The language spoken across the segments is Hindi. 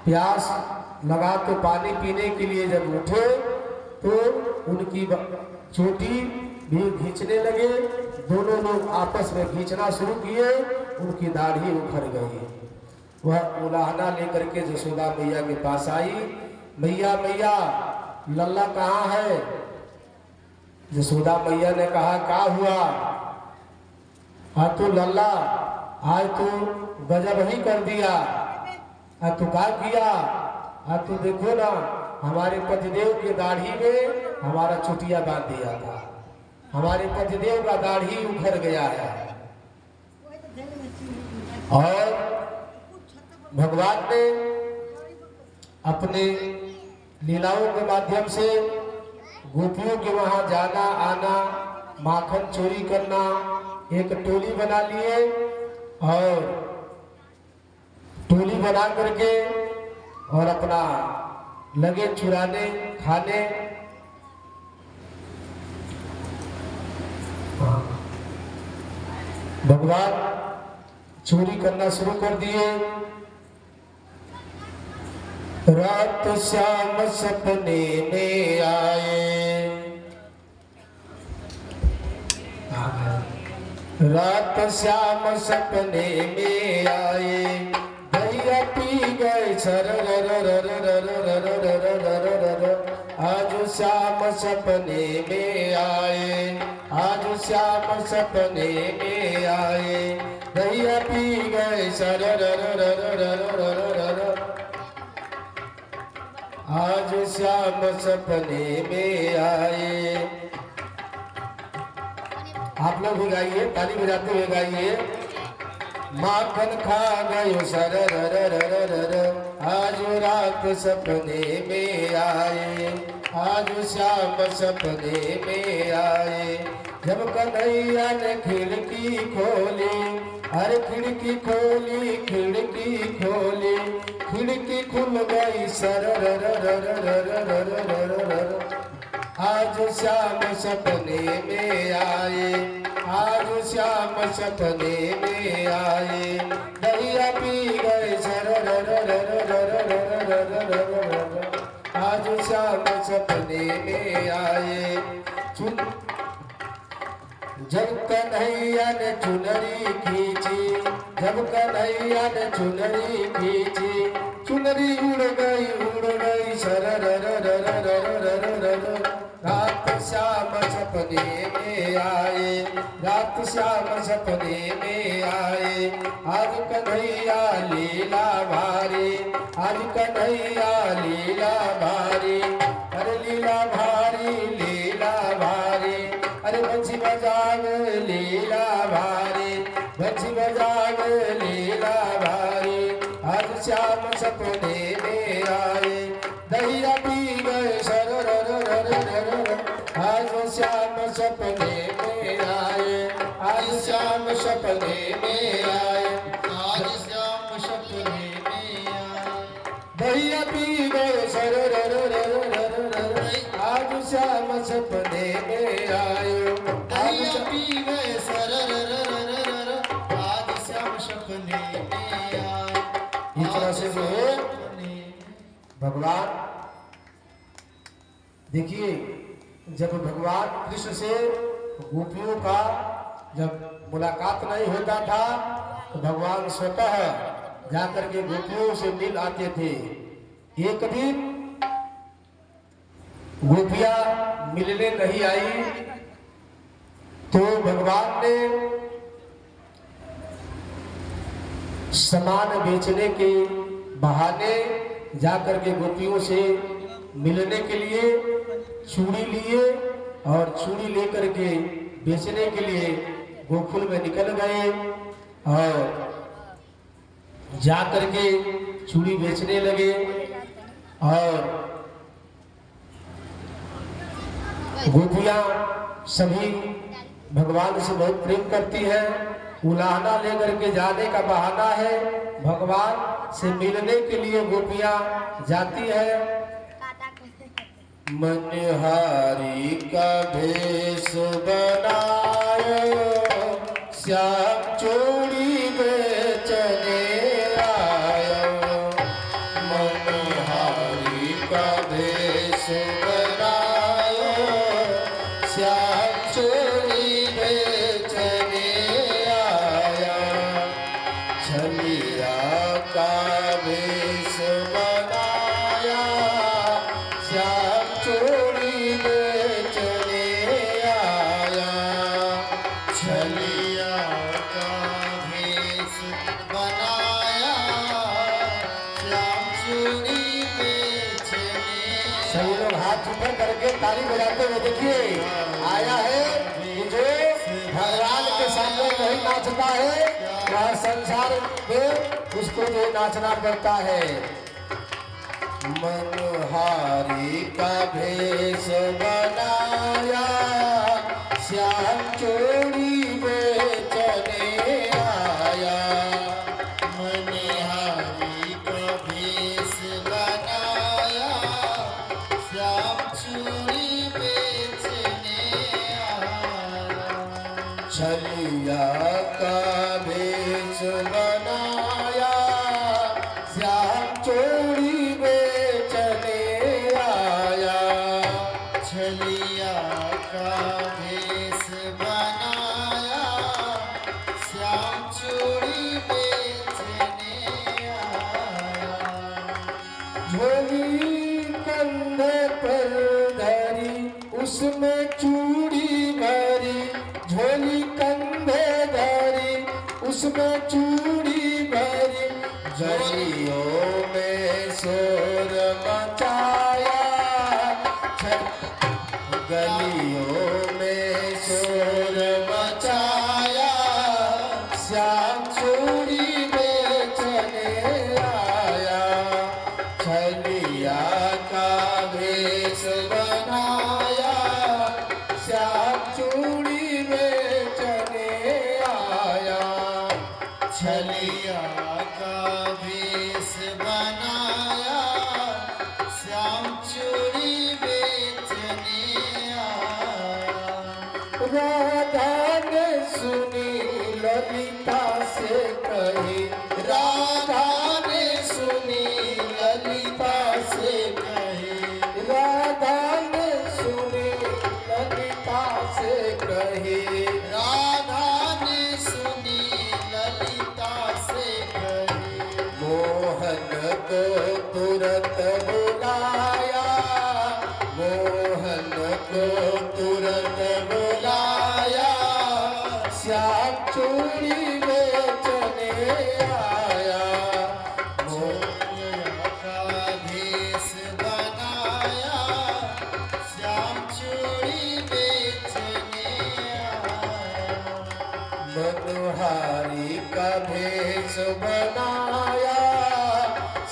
प्यास लगा तो पानी पीने के लिए जब उठे तो उनकी चोटी भी खींचने लगे। दोनों लोग आपस में खींचना शुरू किए, उनकी दाढ़ी उखड़ गई। वह उलाहना लेकर के यशोदा मैया के पास आई। मैया मैया लल्ला कहाँ है? यशोदा मैया ने कहा क्या हुआ? हाँ तो लल्ला आज तो गजब ही कर दिया। हाँ तो क्या किया? हाँ तो देखो ना, हमारे पतिदेव के दाढ़ी में हमारा चुटिया बांध दिया था। हमारे पतिदेव का दाढ़ी उखड़ गया है। और भगवान ने अपने लीलाओं के माध्यम से गोपियों के वहां जाना आना, माखन चोरी करना, एक टोली बना लिए और टोली बना करके और अपना लगे चुराने खाने। भगवान चोरी करना शुरू कर दिए। रात श्याम सपने में आए, रात श्याम सपने में आए, भैया पी गए सर। आज श्याम सपने में आए, आज श्याम सपने में आए, भैया पी गए सर। आज श्याम सपने में आए। आप लोग भी गाइए, ताली बजाते हुए गाइए। माखन खा गयो सर, आज रात सपने में आए, आज श्याम सपने में आए। जब कन्हैया ने खिड़की खोली, अरे खिड़की खोली, खिड़की खोली, खिड़की खुल गई सर। आज श्याम सपने में आए, आज श्याम सपने में आए, भैया पी गए सर। आज श्याम सपने में आए। जब कन्हैया ने चुनरी खींची, जब कन्हैया ने चुनरी खींची, चुनरी उड़ गई सर। रात श्याम सपने में आए, रात श्याम सपने में आए। आज कन्हैया लीला भारी, आज कन्हैया लीला भारी, अरे लीला भारी, लीला भारी, अरे बंसी बजाग लीला भारी, बंसी बजाग लीला भारी। आज श्याम सपने में आए, दहिया पी गए सर। आज श्याम सपने में आए, आज श्याम सपने में आए, आज श्याम सपने में आए, दहिया पी गए सर। आज श्याम सपने में आए, दहिया पी गए सर। आज श्याम सपने में आए। इस तरह से जो है भगवान, देखिए जब भगवान कृष्ण से गोपियों का जब मुलाकात नहीं होता था तो भगवान स्वतः जाकर के गोपियों से मिल आते थे। एक दिन गोपियां मिलने नहीं आई तो भगवान ने सामान बेचने के बहाने जाकर के गोपियों से मिलने के लिए चूड़ी लिए और चूड़ी लेकर के बेचने के लिए गोकुल में निकल गए और जाकर के चूड़ी बेचने लगे। और गोपियां सभी भगवान से बहुत प्रेम करती हैं। उलाहना लेकर के जाने का बहाना है, भगवान से मिलने के लिए गोपियां जाती है। मनहारी का भेष बनायो, श्याम चूड़ी बेचने आयो। बनायो श्याम चोरी बेचने आया छलिया का भेष बनाया श्याम चोरी बेचने आया छलिया का भेष बनाया श्याम चोरी बेचने। सभी लोग हाथ ऊपर करके ताली बजाते हुए देखिए आया है कि जो भगवान के सामने नहीं नाचता है वह संसार में उसको जो नाचना पड़ता है। मनहारी का भेष बनाया श्याम चोरी बेचने आया मनहारी का भेष बनाया श्याम चोरी बेचने आया छलिया का भेष बनाया श्याम चोरी बेचने आया छलिया का भेष बनाया श्याम चोरी बेचने आया झोली कंधे पर धरी उसमें चूड़ी भरी झोली कंधे धरी उसमें चूड़ी भरी गलियों में शोर मचाया गलियों में शोर मचाया श्याम चोरी बेचने आया छलिया का भेष बनाया श्याम चोरी बेचने आया छलिया का भेष बनाया श्याम चोरी बेचने आया। राधा ने सुनी ललिता से कही राधा ने सुनी ललिता से कही राधा ने सुनी ललिता से कही राधा ने सुनी ललिता से कही मोहन को तुरंत बुलाया मोहन को तुरंत बुलाया श्याम चोरी बेचने आया मोहन का भेष बनाया श्याम चोरी बेचने आया मनहारी का भेष बनाया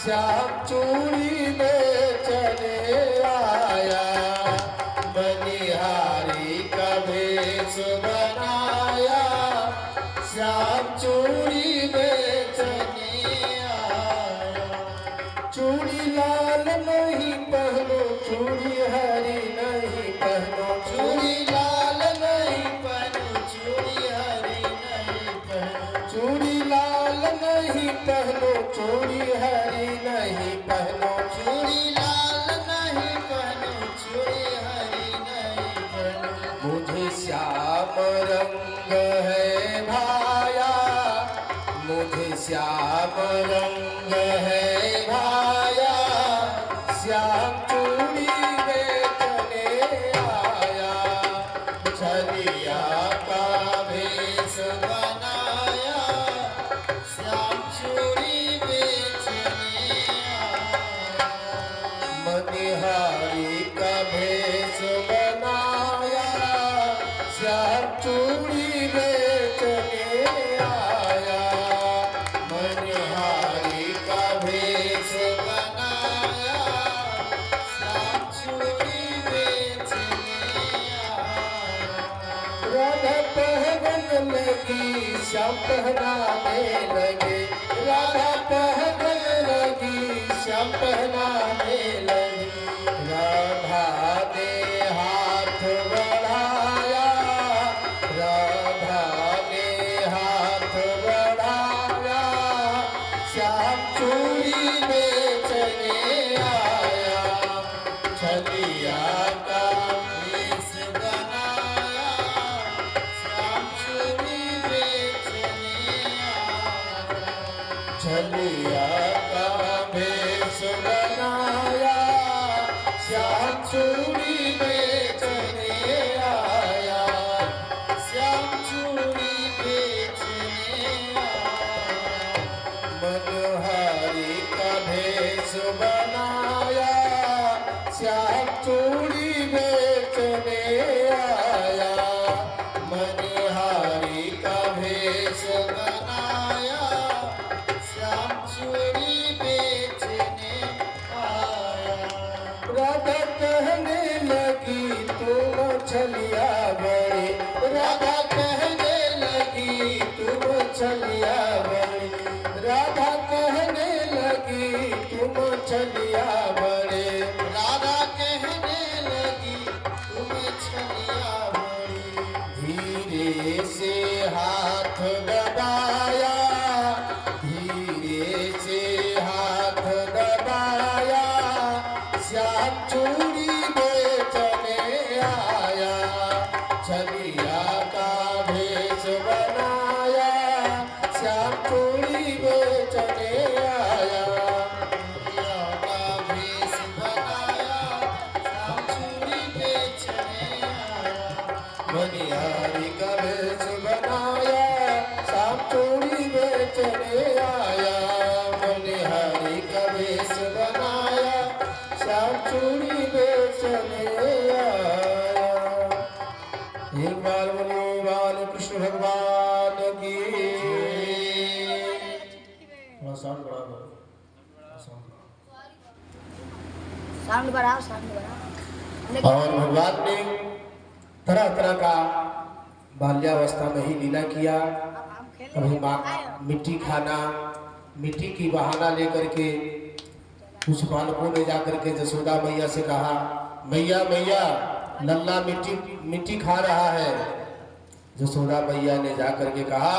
श्याम चोरी बेचने आया बनिहारी का भेष बनाया श्याम चोरी बेचने आया चूड़ी लाल नहीं पहनो चूड़ी हरी नहीं पहनो चूड़ी लाल नहीं पहनो चूड़ी हरी नहीं पहनो चूड़ी लाल नहीं पहनो चूड़ी हरी नहीं पहनो चूड़ी लाल नहीं पहनो चूड़ी हरी नहीं पहनो मुझे श्याम रंग है भाया मुझे श्याम रंग है भाया श्याम चूड़ी बेचने आया छलिया का भेष बनाया श्याम चूड़ी बेचने आया मनिहारी का भेष बनाया श्याम चूड़ी बेचने आया मनिहारी का भेष बनाया श्याम चूड़ी बेचने आया राधा पहनने लगी श्याम पहनाने लगे राधा पहनने लगी श्याम पहनाने लगी राधा ने हाथ बढ़ाया राधा ने हाथ बढ़ाया श्याम चूड़ी बेचने आया छली श्याम चूड़ी बेचने आया, मनिहारी का भेष बनाया, श्याम चूड़ी बेचने आया। राधा कहने लगी तुम छलिया बड़ी, राधा कहने लगी तुम छलिया बड़ी, राधा कहने लगी तुम छलिया बड़े, राधा कहने लगी तुम छलिया बड़ी। धीरे से हाथ दबाया, धीरे से हाथ दबाया, श्याम चूड़ी बेचने आया, छलिया का भेष बनाया, श्याम चूड़ी बेचने आया, छलिया का भेष बनाया, श्याम चूड़ी बेचने आया, मनिहारी का भेष बनाया, श्याम चूड़ी बेचने आया, मनिहारी का भेष बनाया, श्याम चूड़ी बेचने आया। एक बार बोलो बाल कृष्ण भगवान की। साउंड बढ़ाओ, साउंड बढ़ाओ, साउंड बढ़ाओ। और भगवान ने तरह तरह का बाल्यावस्था में ही लीला किया। कभी मिट्टी खाना, मिट्टी की बहाना लेकर के कुछ बालकों ने जाकर के जसोदा मैया से कहा, मैया मैया लल्ला मिट्टी खा रहा है। जसोदा मैया ने जाकर के कहा,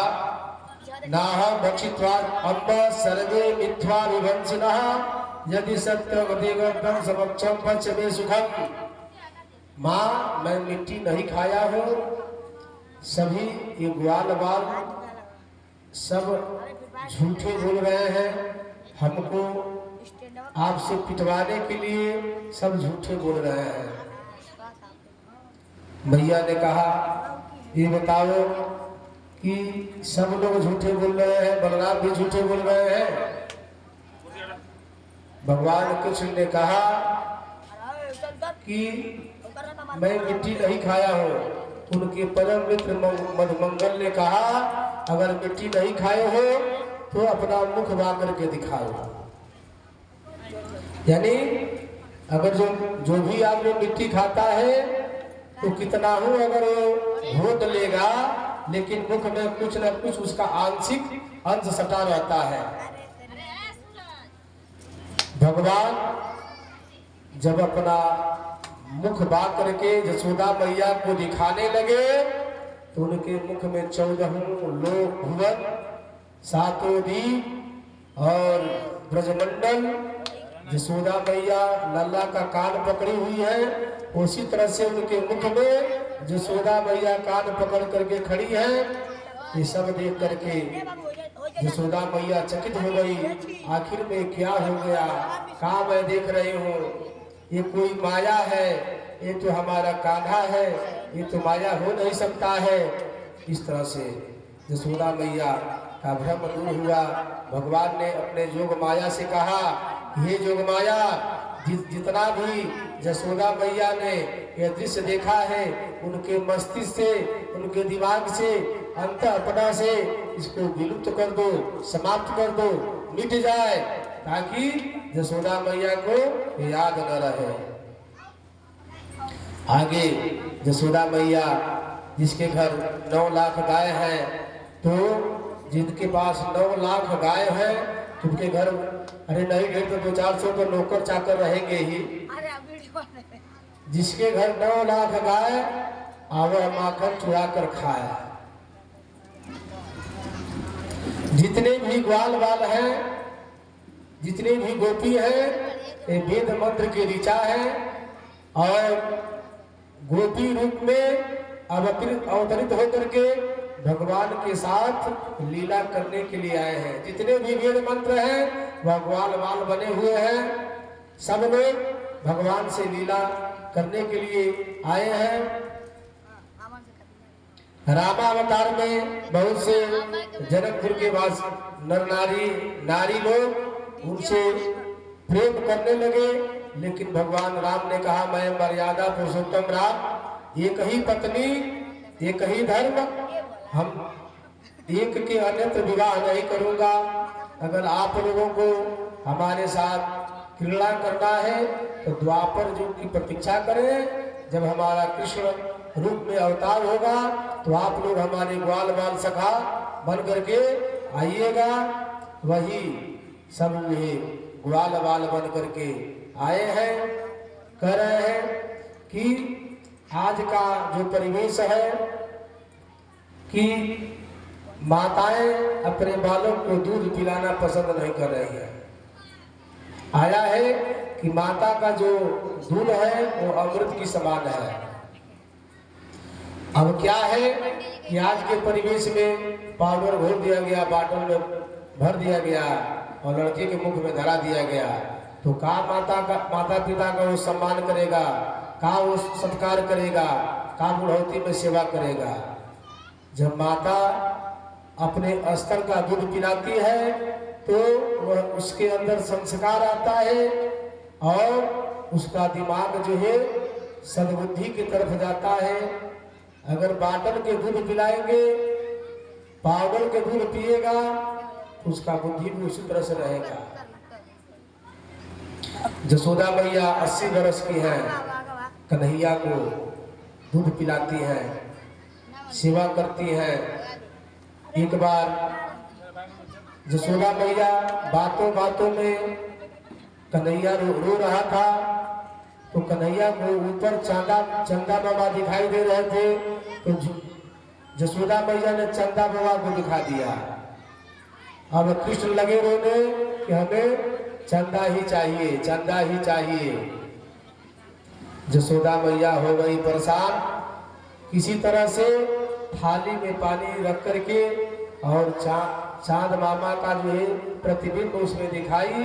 नाहं भक्षित्वा अम्ब सर्वे मिथ्या विभंसिनः, यदि सत्यवदेवं समक्षम पश्यमे सुखम। माँ मैं मिट्टी नहीं खाया हूँ, सभी ये ग्वाल बाल सब झूठे बोल रहे हैं, हमको आपसे पिटवाने के लिए सब झूठे बोल रहे हैं। मैया ने कहा, ये बताओ कि सब लोग झूठे बोल रहे हैं, बलराम भी झूठे बोल रहे हैं। भगवान कृष्ण ने कहा कि मैं मिट्टी नहीं खाया हूँ। उनके परम मित्र मधुमंगल ने कहा, अगर मिट्टी नहीं खाए हो तो अपना मुख वा करके दिखाओ। यानी अगर जो भी आदमी मिट्टी खाता है तो कितना हो अगर वो घोट लेगा, लेकिन मुख में कुछ न कुछ उसका आंशिक अंश सटा रहता है। भगवान जब अपना मुख बा करके जसोदा मैया को दिखाने लगे तो उनके मुख में 14 लोक भुवन, 7 दीप और ब्रजमंडल। जसोदा मैया लल्ला का कान पकड़ी हुई है, उसी तरह से उनके मुख में जसोदा मैया कान पकड़ करके खड़ी है। ये सब देख करके जसोदा मैया चकित हो गई, आखिर में क्या हो गया, कहाँ मैं देख रही हूँ, ये कोई माया है, ये तो हमारा कान्हा है, ये तो माया हो नहीं सकता है। इस तरह से जसोदा मैया का भ्रम दूर हुआ। भगवान ने अपने जोग माया से कहा, हे जोग माया, जितना भी जसोदा मैया ने यह दृश्य देखा है, उनके मस्तिष्क से, उनके दिमाग से, अंतःपटा से इसको विलुप्त कर दो, समाप्त कर दो, मिट जाए, ताकि जसोदा मैया को याद न रहे। आगे जसोदा मैया जिसके घर 9 लाख गाय हैं, तो जिनके पास 9 लाख गाय हैं, उनके घर अरे नहीं गए तो 200-400 तो नौकर चाकर रहेंगे ही। जिसके घर 9 लाख गाय वह माखन चुरा कर खाए। जितने भी ग्वाल बाल हैं, जितने भी गोपी हैं, ये वेद मंत्र के ऋचा है और गोपी रूप में अवतरित होकर के भगवान के साथ लीला करने के लिए आए हैं। जितने भी वेद मंत्र हैं वह ग्वाल बाल बने हुए हैं, सब लोग भगवान से लीला करने के लिए आए हैं। रामावतार में बहुत से जनकपुर के वास नर नारी लोग उनसे प्रेम करने लगे, लेकिन भगवान राम ने कहा मैं मर्यादा पुरुषोत्तम राम, एक ही पत्नी एक ही धर्म, हम एक के अन्यत्र विवाह नहीं करूंगा। अगर आप लोगों को हमारे साथ क्रीड़ा करना है तो द्वापर युग की प्रतीक्षा करें। जब हमारा कृष्ण रूप में अवतार होगा तो आप लोग हमारे ग्वाल बाल सखा बन करके आइएगा। वही सब ये ग्वाल बाल बन करके आए हैं। कह रहे हैं कि आज का जो परिवेश है कि माताएं अपने बालों को दूध पिलाना पसंद नहीं कर रही है। आया है कि माता का जो दूध है वो अमृत की समान है। अब क्या है कि आज के परिवेश में पाउडर घोल दिया गया, बॉटल में भर दिया गया और लड़के के मुख में धरा दिया गया। तो माता पिता का वो सम्मान करेगा, का वो सत्कार करेगा, का बुढ़ौती में सेवा करेगा। जब माता अपने स्तर का दूध पिलाती है तो वह उसके अंदर संस्कार आता है और उसका दिमाग जो है सद्बुद्धि की तरफ जाता है। अगर बॉटल के दूध पिलाएंगे, पाउडर के दूध पिएगा तो उसका बुद्धि भी उसी तरह से रहेगा। जसोदा मैया 80 वर्ष की है, कन्हैया को दूध पिलाती है, सेवा करती है। एक बार जसोदा मैया बातों बातों में कन्हैया रो रहा था तो कन्हैया को ऊपर चंदा बाबा दिखाई दे रहे थे तो जसोदा मैया ने चंदा बाबा को दिखा दिया। अब कृष्ण लगे रोने कि हमें चंदा ही चाहिए, चंदा ही चाहिए। जसोदा मैया हो गई परेशान। किसी तरह से थाली में पानी रख करके और चांद मामा का जो है प्रतिबिंब उसमें दिखाई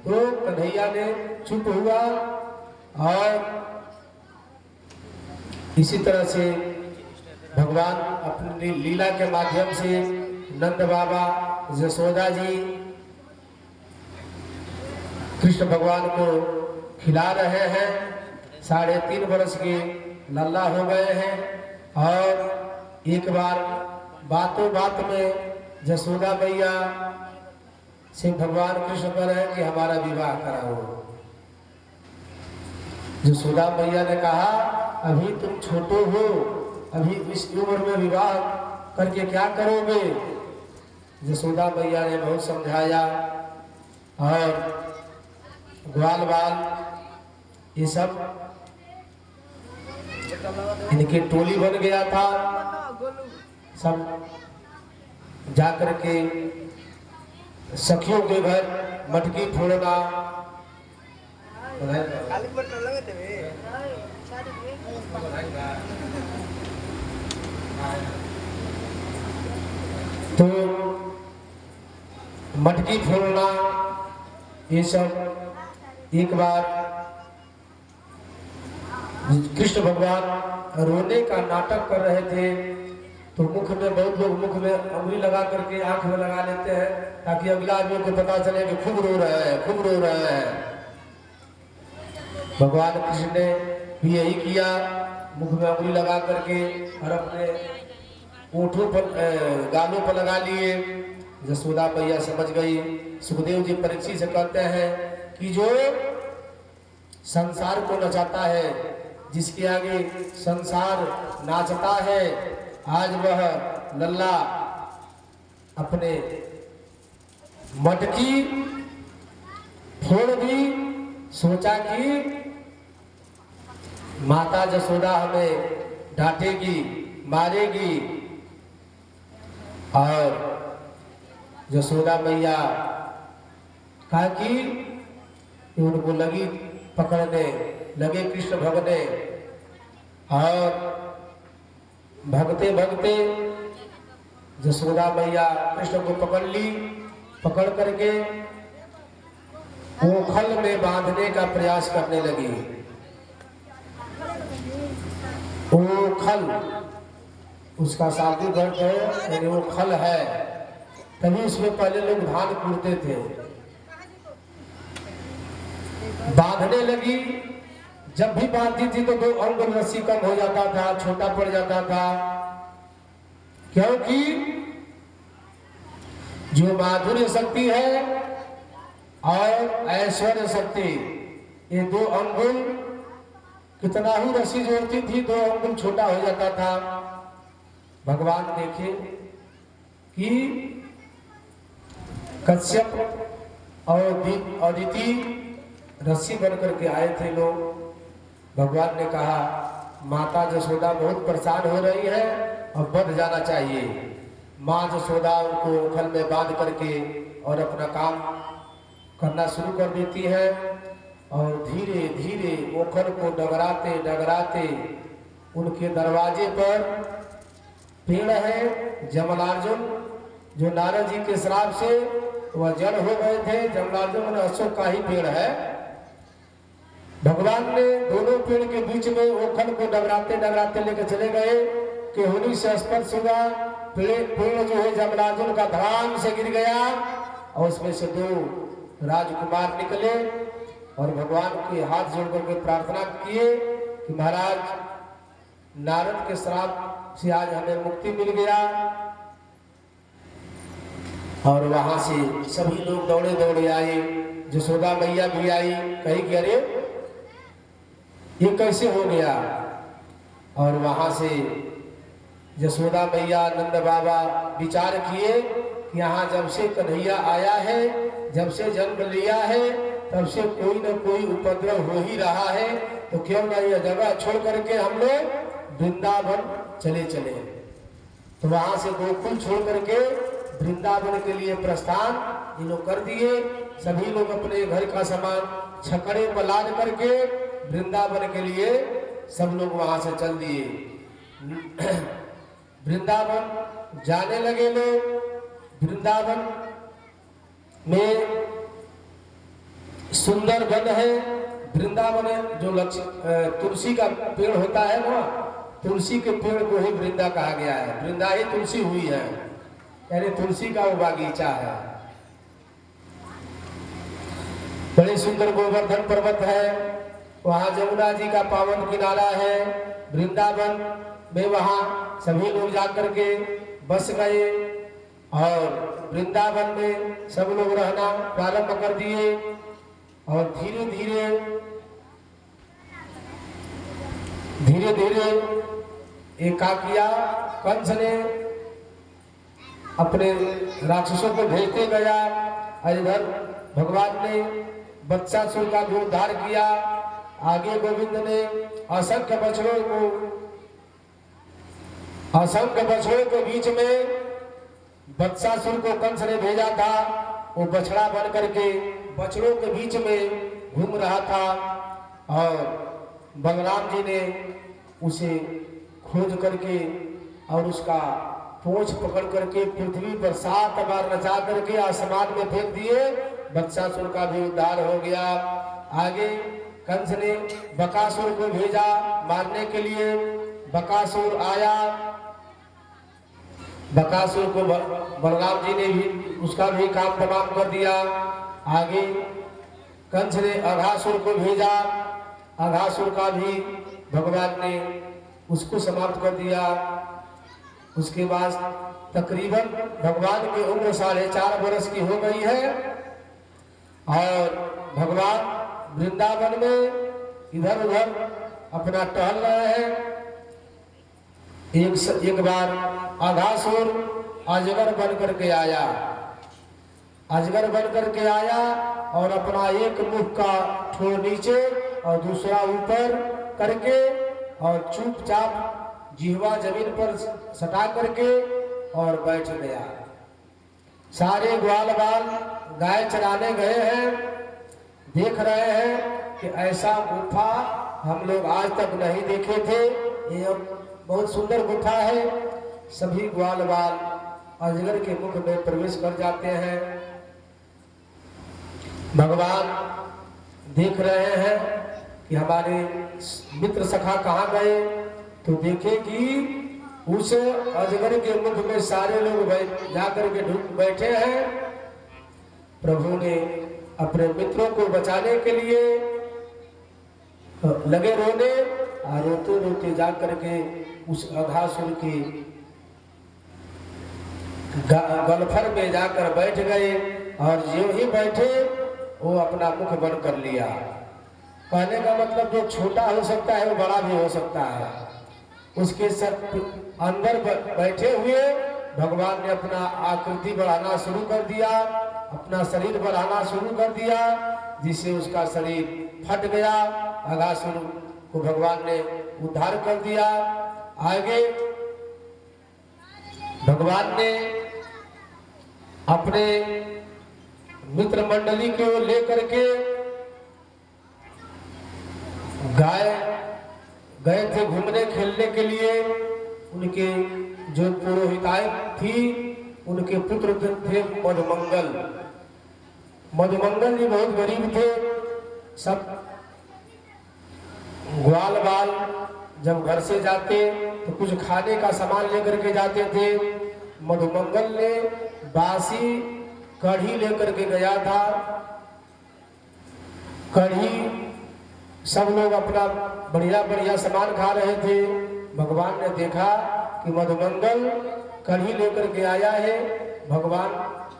तो कन्हैया ने चुप हुआ। और इसी तरह से भगवान अपनी लीला के माध्यम से नंद बाबा, जसोदा जी कृष्ण भगवान को खिला रहे हैं। 3.5 वर्ष के लल्ला हो गए हैं। और एक बार बातों बात में जसोदा मैया से भगवान कृष्ण कह रहे हैं कि हमारा विवाह कराओ। जसोदा मैया ने कहा अभी तुम छोटे हो, अभी इस उम्र में विवाह करके क्या करोगे। जसोदा मैया ने बहुत समझाया और ग्वाल बाल ये सब इनकी टोली बन गया था। सब जाकर के सखियों के घर मटकी फोड़ना, तो मटकी फोड़ना ये सब। एक बार कृष्ण भगवान रोने का नाटक कर रहे थे तो मुख में बहुत लोग मुख में उंगली लगा करके आंख में लगा लेते हैं ताकि अगला आदमी को पता चले कि खूब रो रहा है, खूब रो रहा है। भगवान कृष्ण ने भी यही किया, मुख में उंगली लगा करके और अपने ओठों पर गालों पर लगा लिए। जसोदा मैया समझ गई। सुखदेव जी परीक्षित से कहते हैं कि जो संसार को नचाता है, जिसके आगे संसार नाचता है, आज वह लल्ला अपने मटकी फोड़ दी। सोचा कि माता जसोदा हमें डांटेगी, मारेगी। और जसोदा मैया कहा कि उनको लगी पकड़ने, लगे कृष्ण भगने। और भगते भगते जसोदा मैया कृष्ण को पकड़ ली। पकड़ करके ओखल में बांधने का प्रयास करने लगी। ओखल उसका शाब्दिक अर्थ है, यानी ओखल है। तभी उसमें पहले लोग धान कूटते थे। बांधने लगी। जब भी बांधती थी तो 2 अंगुल रस्सी कम हो जाता था, छोटा पड़ जाता था, क्योंकि जो माधुर्य शक्ति है और ऐश्वर्य शक्ति, ये 2 अंगुल कितना ही रस्सी जोड़ती थी 2 अंगुल छोटा हो जाता था। भगवान देखे कि कश्यप और अदिति रस्सी बन करके आए थे लोग। भगवान ने कहा माता जसोदा बहुत परेशान हो रही है, अब बढ़ जाना चाहिए। माँ जसोदा उनको उखल में बांध करके और अपना काम करना शुरू कर देती है और धीरे धीरे ओखल को डगराते डगराते उनके दरवाजे पर पेड़ है जमलार्जुन, जो नारद जी के श्राप से वह जड़ हो गए थे। जमलार्जुन अशोक का ही पेड़ है। भगवान ने दोनों पेड़ के बीच में ओखल को डगराते डगराते लेकर चले गए कि होली से स्पर्श हुआ, पेड़ जो है जमलार्जुन का धड़ाम से गिर गया और उसमें से 2 राजकुमार निकले और भगवान के हाथ जोड़ करके प्रार्थना किए कि महाराज नारद के श्राप से आज हमें मुक्ति मिल गया। और वहां से सभी लोग दौड़े दौड़े आए, जसोदा मैया भी आई, कही कि अरे ये कैसे हो गया। और वहां से जसोदा मैया नंद बाबा विचार किए कि यहाँ जब से कन्हैया आया है, जब से जन्म लिया है, तब से कोई न कोई उपद्रव हो ही रहा है, तो क्यों ना यह जगह छोड़ करके हम लोग वृंदावन चले चले। तो वहां से गोकुल छोड़ करके वृंदावन के लिए प्रस्थान इन लोग कर दिए। सभी लोग अपने घर का सामान छकड़े पर लाद करके वृंदावन के लिए सब लोग वहां से चल दिए। वृंदावन जाने लगे लोग। वृंदावन में सुंदर वन है। वृंदावन जो तुलसी का पेड़ होता है ना, तुलसी के पेड़ को ही वृंदा कहा गया है। वृंदा ही तुलसी हुई है, यानी तुलसी का वो बागीचा है। बड़े सुंदर गोवर्धन पर्वत है, वहाँ जमुना जी का पावन किनारा है। वृंदावन में वहाँ सभी लोग जाकर के बस गए और वृंदावन में सब लोग रहना प्रारंभ कर दिए। और धीरे धीरे धीरे धीरे एकाकिया कंस ने अपने राक्षसों को भेजते गया। इधर भगवान ने बत्सासुर का भी उद्धार किया। आगे गोविंद ने असंख्य बछड़ों के बीच में बत्सासुर को कंस ने भेजा था। वो बछड़ा बन करके बछड़ों के बीच में घूम रहा था और बलराम जी ने उसे खोज करके और उसका पूंछ पकड़ करके पृथ्वी पर 7 बार नचा करके आसमान में फेंक दिए। बत्सासुर का भी उद्धार हो गया। आगे कंस ने बकासुर को भेजा मारने के लिए। बकासुर आया, बकासुर को बलराम जी ने भी उसका भी काम तमाम कर दिया। आगे कंस ने अघासुर को भेजा, अघासुर का भी भगवान ने उसको समाप्त कर दिया। उसके बाद तकरीबन भगवान की उम्र 4.5 वर्ष की हो गई है और भगवान वृंदावन में इधर उधर अपना टहल रहे हैं। एक बार अघासुर अजगर बन करके आया, अजगर बन करके आया और अपना एक मुख का ठोर नीचे और दूसरा ऊपर करके और चुपचाप जिह्वा जमीन पर सटा करके और बैठ गया। सारे ग्वाल बाल गाय चराने गए हैं, देख रहे हैं कि ऐसा गुफा हम लोग आज तक नहीं देखे थे। ये बहुत सुंदर गुफा है। सभी ग्वाल बाल अजगर के मुख में प्रवेश कर जाते हैं। भगवान देख रहे हैं कि हमारे मित्र सखा कहाँ गए, तो देखे कि उस अजगर के मुख में सारे लोग जाकर के ढूंढ बैठे हैं। प्रभु ने अपने मित्रों को बचाने के लिए लगे रोने, और रोते रोते जा करके उस अघासुर की गलफर में जाकर बैठ गए, और जो ही बैठे वो अपना मुख बंद कर लिया। कहने का मतलब जो छोटा हो सकता है वो बड़ा भी हो सकता है। उसके अंदर बैठे हुए भगवान ने अपना आकृति बढ़ाना शुरू कर दिया, अपना शरीर बढ़ाना शुरू कर दिया, जिससे उसका शरीर फट गया। अघासुर को भगवान ने उद्धार कर दिया। आगे भगवान ने अपने मित्र मंडली को लेकर के गए थे घूमने खेलने के लिए। उनके जो पुरोहिताएं थी, उनके पुत्र थे मधुमंगल। मधुमंगल जी बहुत गरीब थे। सब ग्वाल बाल जब घर से जाते तो कुछ खाने का सामान लेकर के जाते थे। मधुमंगल ने बासी कढ़ी लेकर के गया था। कढ़ी सब लोग अपना बढ़िया बढ़िया सामान खा रहे थे। भगवान ने देखा कि मधुमंगल कढ़ी लेकर के आया है। भगवान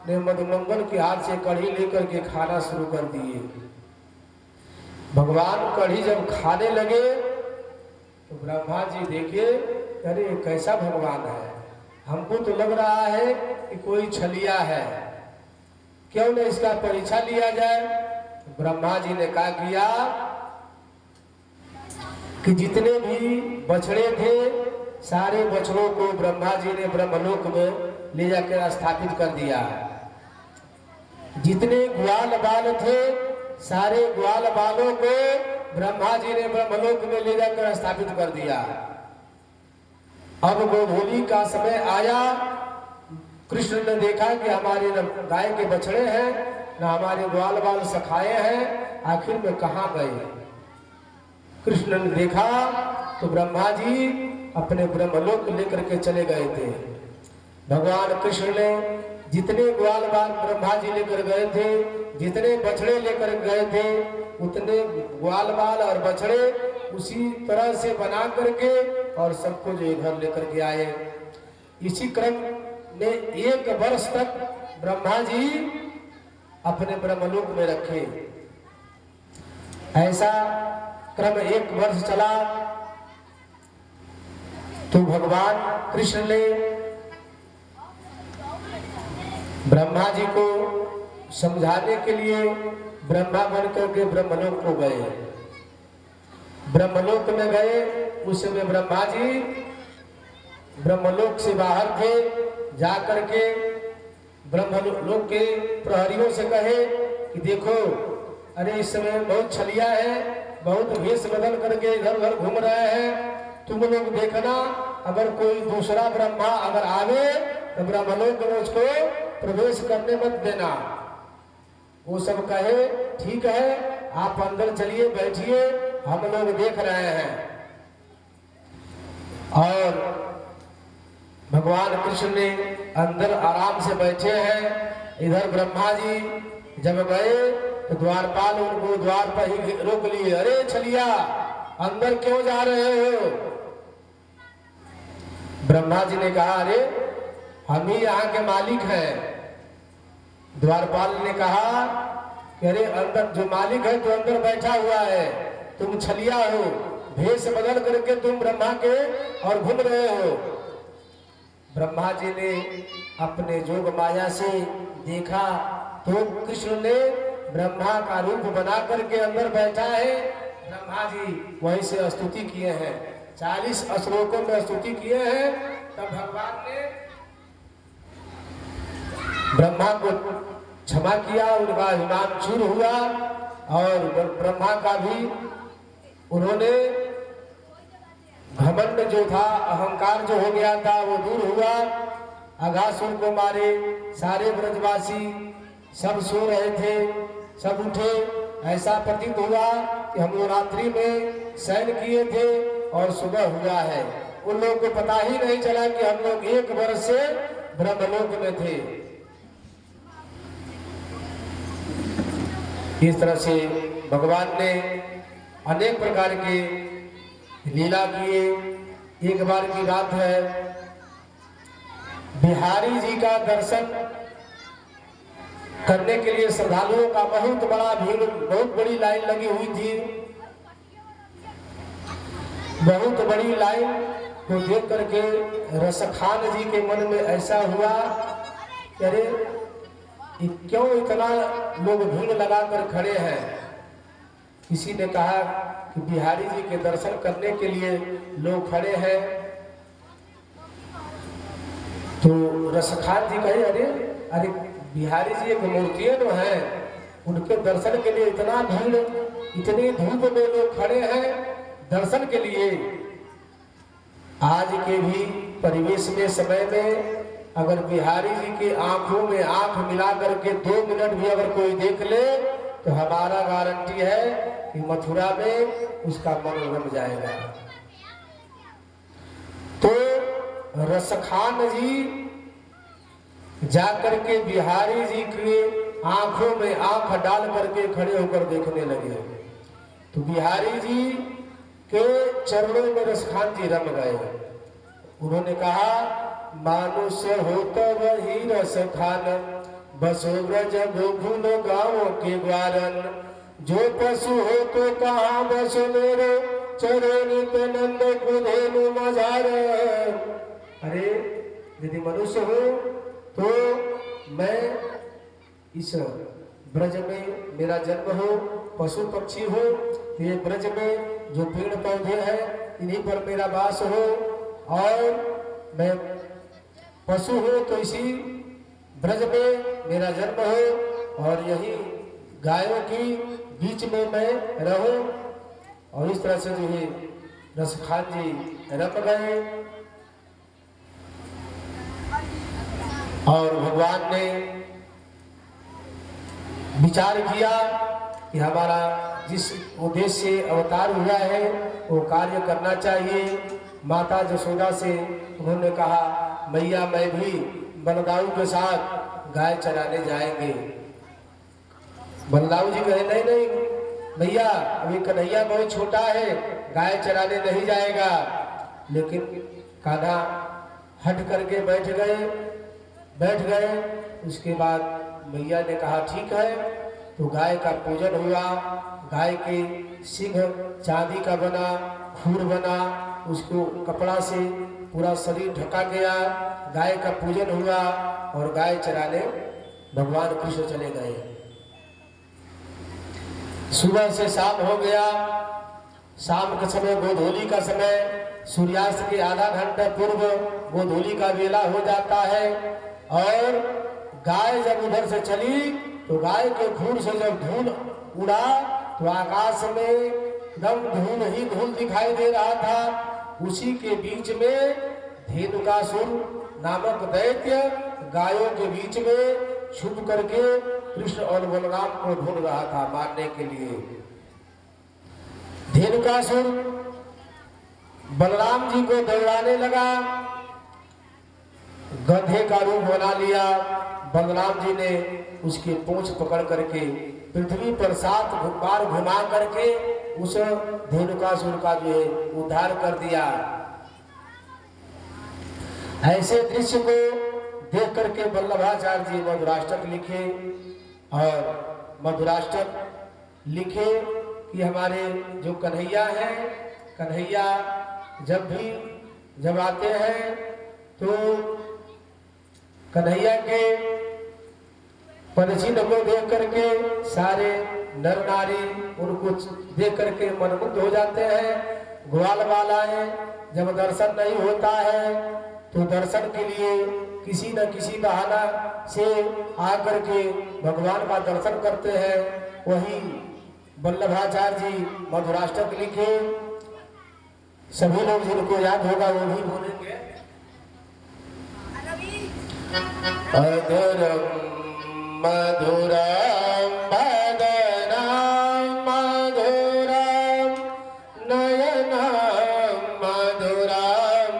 ने मधुमंगल के हाथ से कढ़ी लेकर के खाना शुरू कर दिए। भगवान कढ़ी जब खाने लगे तो ब्रह्मा जी देखे, अरे कैसा भगवान है, हमको तो लग रहा है कि कोई छलिया है, क्यों न इसका परीक्षा लिया जाए। ब्रह्मा जी ने कहा किया कि जितने भी बछड़े थे सारे बछड़ों को ब्रह्मा जी ने ब्रह्मलोक में ले जाकर स्थापित कर दिया। जितने ग्वाल बाल थे सारे ग्वाल बालों को ब्रह्मा जी ने ब्रह्मलोक में ले जाकर स्थापित कर दिया। अब गोधूली का समय आया। कृष्ण ने देखा कि हमारे न गाय के बछड़े हैं न हमारे ग्वाल बाल सखाए हैं, आखिर में कहाँ गए। कृष्ण ने देखा तो ब्रह्मा जी अपने ब्रह्मलोक लेकर के चले गए थे। भगवान कृष्ण ने जितने ग्वाल बाल ब्रह्मा जी लेकर गए थे, जितने बछड़े लेकर गए थे, उतने ग्वाल बाल और बछड़े उसी तरह से बना करके और सबको जो घर लेकर के आए। इसी क्रम में 1 वर्ष तक ब्रह्मा जी अपने ब्रह्मलोक में रखे। ऐसा क्रम 1 वर्ष चला तो भगवान कृष्ण ने ब्रह्मा जी को समझाने के लिए ब्रह्मा बनकर के ब्रह्मलोक को गए। ब्रह्मलोक में गए, उस समय ब्रह्मा जी ब्रह्मलोक से बाहर थे। जाकर के ब्रह्मलोक के प्रहरियों से कहे कि देखो, अरे इस समय बहुत छलिया है, बहुत भेष बदल करके इधर उधर घूम रहे हैं, तुम लोग देखना अगर कोई दूसरा ब्रह्मा अगर आवे तो ब्रह्मलोक में उसको प्रवेश करने मत देना। वो सब कहे ठीक है, आप अंदर चलिए, बैठिए, हम लोग देख रहे हैं। और भगवान कृष्ण ने अंदर आराम से बैठे हैं। इधर ब्रह्मा जी जब गए तो द्वारपाल उनको द्वार पर ही रोक लिए। अरे छलिया, अंदर क्यों जा रहे हो? ब्रह्मा जी ने कहा, अरे हम ही यहाँ के मालिक हैं। द्वारपाल ने कहा कि अरे अंदर जो मालिक है तो अंदर बैठा हुआ है, तुम छलिया हो, भेष बदल करके तुम ब्रह्मा के और घूम रहे हो। ब्रह्मा जी ने अपने जोग माया से देखा तो कृष्ण ने ब्रह्मा का रूप बना करके अंदर बैठा है। ब्रह्मा जी वहीं से स्तुति किए हैं, 40 श्लोकों में स्तुति किए हैं। तब भगवान ने ब्रह्मा को क्षमा किया, उनका अभिमान चूर हुआ और ब्रह्मा का भी उन्होंने घमंड जो था, अहंकार जो हो गया था, वो दूर हुआ। अघासुर को मारे, सारे ब्रजवासी सब सो रहे थे, सब उठे। ऐसा प्रतीत हुआ कि हम लोग रात्रि में शयन किए थे और सुबह हुआ है। उन लोगों को पता ही नहीं चला कि हम लोग 1 वर्ष से ब्रह्मलोक में थे। इस तरह से भगवान ने अनेक प्रकार के लीला किए। एक बार की बात है, बिहारी जी का दर्शन करने के लिए श्रद्धालुओं का बहुत बड़ा भीड़, बहुत बड़ी लाइन लगी हुई थी। बहुत बड़ी लाइन को देख करके रसखान जी के मन में ऐसा हुआ कि अरे क्यों इतना लोग भीड़ लगाकर खड़े हैं। किसी ने कहा कि बिहारी जी के दर्शन करने के लिए लोग खड़े हैं। तो रसखान जी कहे अरे अरे बिहारी जी एक मूर्तियन है, उनके दर्शन के लिए इतना भीड़, इतनी धूप में लोग खड़े हैं दर्शन के लिए। आज के भी परिवेश में, समय में, अगर बिहारी जी की आंखों में आंख मिला करके 2 मिनट भी अगर कोई देख ले तो हमारा गारंटी है कि मथुरा में उसका मन रम जाएगा। तो रसखान जी जाकर के बिहारी जी की आंखों में आंख डाल करके खड़े होकर देखने लगे। तो बिहारी जी के चरणों में रसखान जी रम गए। उन्होंने कहा मानुष हो तो वही रसखान, बसो ब्रज गोकुल गाँव के ग्वारन, जो पशु हो तो कहाँ बसो मेरे चरण नंद कुधेनु मजार। अरे यदि मनुष्य हो तो मैं इस ब्रज में मेरा जन्म हो, पशु पक्षी हो ये ब्रज में जो पेड़ पौधे हैं इन्हीं पर मेरा वास हो, और मैं पशु हो तो इसी ब्रज में मेरा जन्म हो, और यही गायों की बीच में मैं रहूं। और इस तरह से जो है रसखान जी रम गए। और भगवान ने विचार किया कि हमारा जिस उद्देश्य से अवतार हुआ है वो कार्य करना चाहिए। माता जसोदा से उन्होंने कहा मैया मैं भी बलदाऊ के साथ गाय चराने जाएंगे। बलदाऊ जी कहे नहीं नहीं भैया अभी कन्हैया बहुत छोटा है, गाय चराने नहीं जाएगा। लेकिन कान्हा हट करके बैठ गए। उसके बाद मैया ने कहा ठीक है। तो गाय का पूजन हुआ। गाय के सिंह चांदी का बना, खूर बना, उसको कपड़ा से पूरा शरीर ढका गया। गाय का पूजन हुआ और गाय चराने भगवान कृष्ण चले गए। सुबह से शाम हो गया। शाम के समय गोधूली का समय, सूर्यास्त के आधा घंटा पूर्व गोधूली का वेला हो जाता है। और गाय जब उधर से चली तो गाय के खूर से जब धूल उड़ा तो आकाश में एकदम धूल ही धूल दिखाई दे रहा था। उसी के बीच में धेनुकासुर नामक दैत्य गायों के बीच में छुप करके कृष्ण और बलराम को ढूंढ रहा था मारने के लिए। धेनुकासुर बलराम जी को दौड़ाने लगा, गधे का रूप बना लिया। बलराम जी ने उसके पूंछ पकड़ करके पृथ्वी पर 7 बार घुमा करके उस धेनुकासुर का जो है उद्धार कर दिया। ऐसे दृश्य को देख करके वल्लभाचार्य जी मधुराष्टक लिखे। और मधुराष्टक लिखे कि हमारे जो कन्हैया हैं, कन्हैया जब आते हैं तो कन्हैया के परिचिन को देख करके सारे नर नारी उनको देख करके मनमुग्ध हो जाते हैं। ग्वाल वालाएं जब दर्शन नहीं होता है तो दर्शन के लिए किसी न किसी बहाना से आकर के भगवान का दर्शन करते हैं। वही वल्लभाचार्य जी मधुराष्टक लिखे। सभी लोग जिनको याद होगा वो भी बोलेंगे। अधुरम मधुरम वदनम मधुरम नयनम मधुरम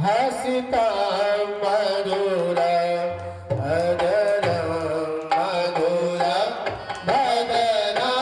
हसितम मधुरम अधुरम मधुरम वदनम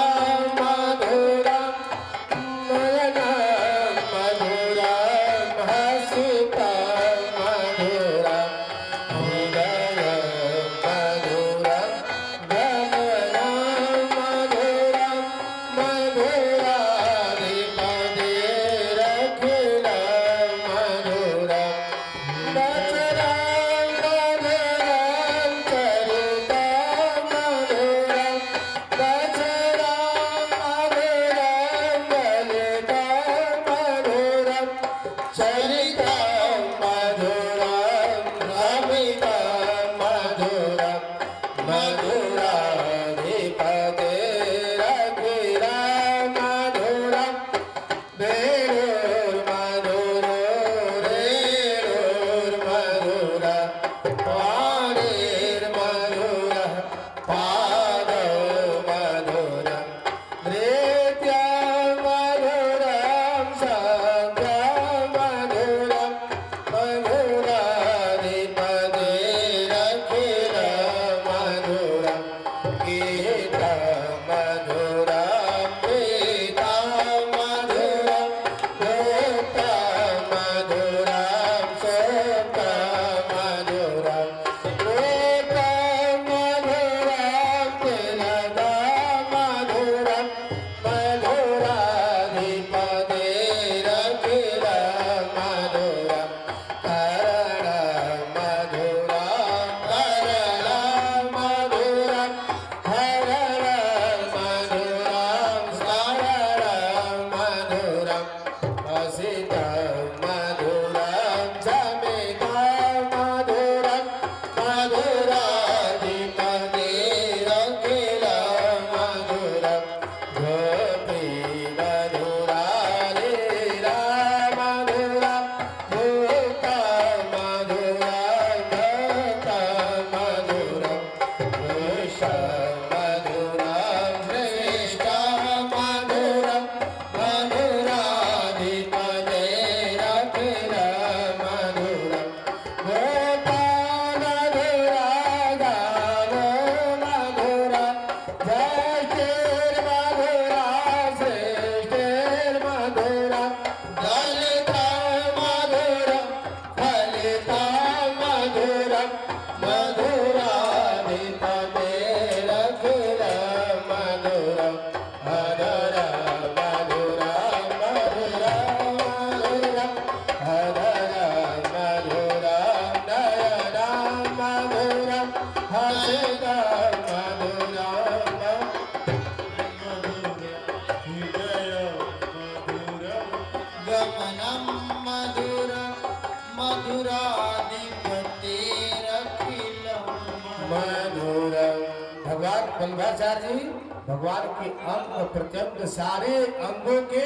वल्लभाचार्य जी भगवान के अंग प्रत्यंग सारे अंगों के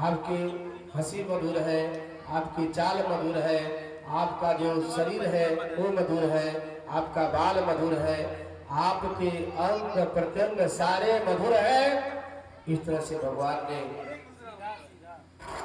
आपके हंसी मधुर है, आपकी चाल मधुर है, आपका जो शरीर है वो मधुर है, आपका बाल मधुर है, आपके अंग प्रत्यंग सारे मधुर है। इस तरह से भगवान ने